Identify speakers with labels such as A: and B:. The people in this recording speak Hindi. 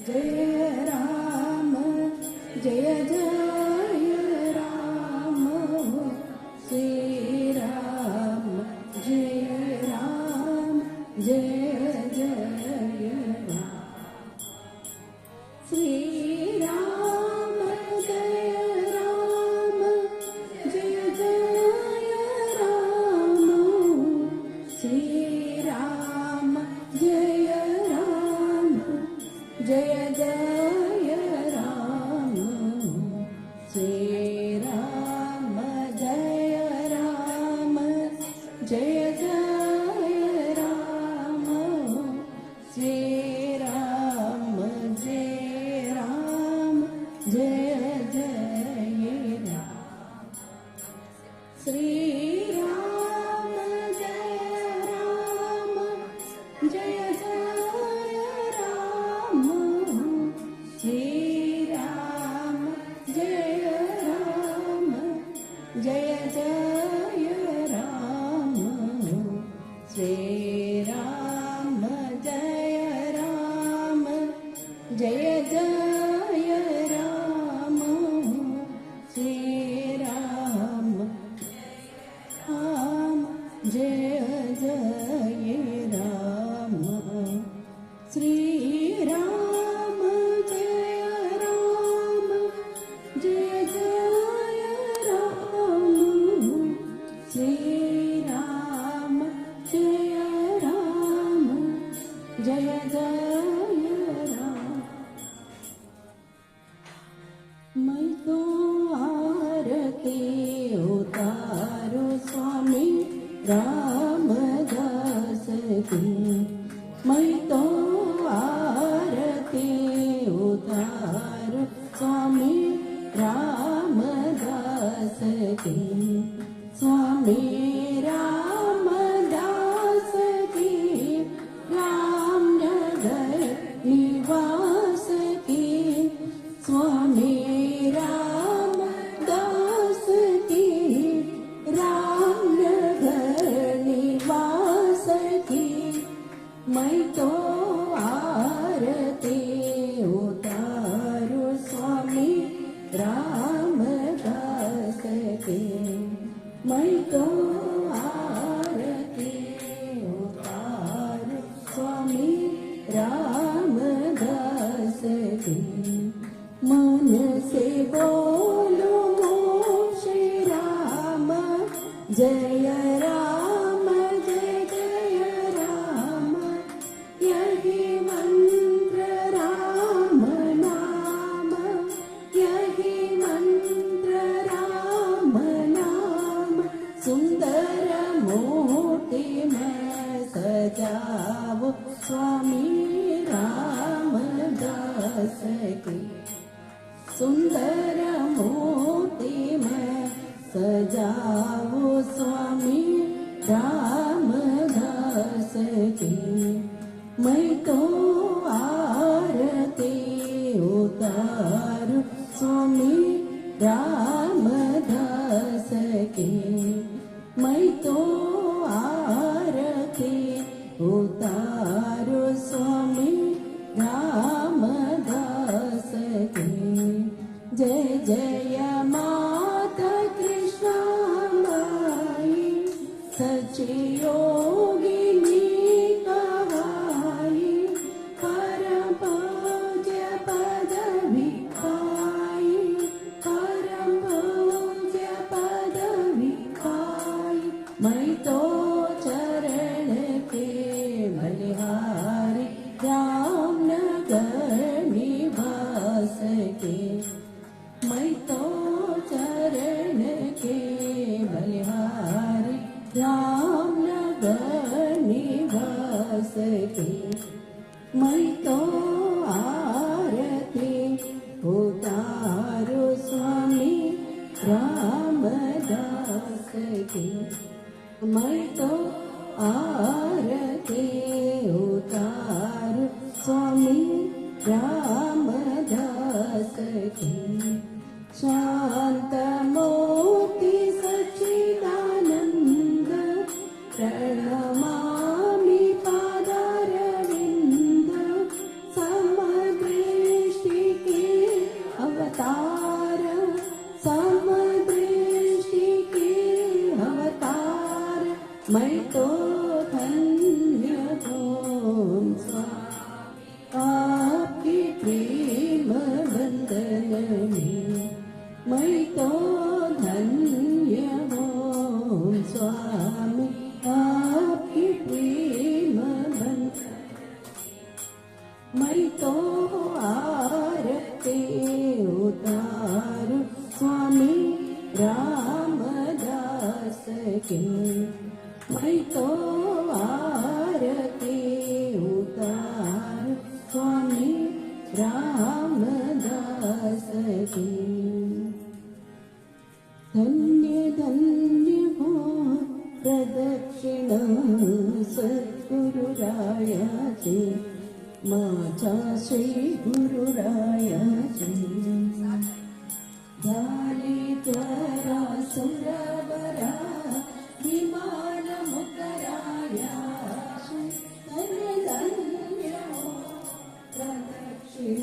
A: जय राम जय जय राम श्री राम जय राम जय जय राम श्री राम जय राम जय जय राम श्री राम जय राम जय जय राम श्री राम जय राम जय जय राम श्री राम जय राम जय जय राम श्री राम जय राम जय जय राम श्री राम जय राम जय जय राम श्री राम जय राम जय जय राम श्री राम राम जय जय राम श्री राम जय राम जय जय राम श्री राम जय राम जय जय राम मैं तो आरती उतारो स्वामी रामदास की मैं तो आरती उतारो स्वामी रामदास की स्वामी रामदास की रामनगर निवास की स्वामी रामदास की रामनगर निवास की मैं तो आरती उतारो स्वामी रामदास की मैं तो आरती उतारो स्वामी रामदास की मन से बोलो श्री राम जय राम जय जय राम यही मंत्र राम नाम यही मंत्र राम नाम सुंदर मोती में सजाओ स्वामी रामदास की सुंदर मोती में सजाओ स्वामी रामदास की मैं तो आरती उतारो स्वामी रामदास की मैं तो आरती उतारो स्वामी रामदास की जय जय माता कृष्णा माई सची योगिनी कहाई परम पूज्य पदवी पाई परम पूज्य पदवी पाई मैं तो चरण के बलिहारी रामनगर निवास के मैं तो चरण के बलिहारी रामनगर निवास के मैं तो आरती उतारो स्वामी रामदास की मैं तो आरती उतारो स्वामी रामदास की शांत मोती सच्चिदानंद प्रणमामि पादारविंद समग्रे आरती उतारू स्वामी रामदास की मैं तो आरती उतारू स्वामी रामदास की धन्य धन्य हो प्रदक्षिण सद्गुरुरायाचे माझा श्री गुरुरायाचे झाले त्वरा सुरवरा विमान मुकरायाचे धन्य धन्य हो प्रदक्षिण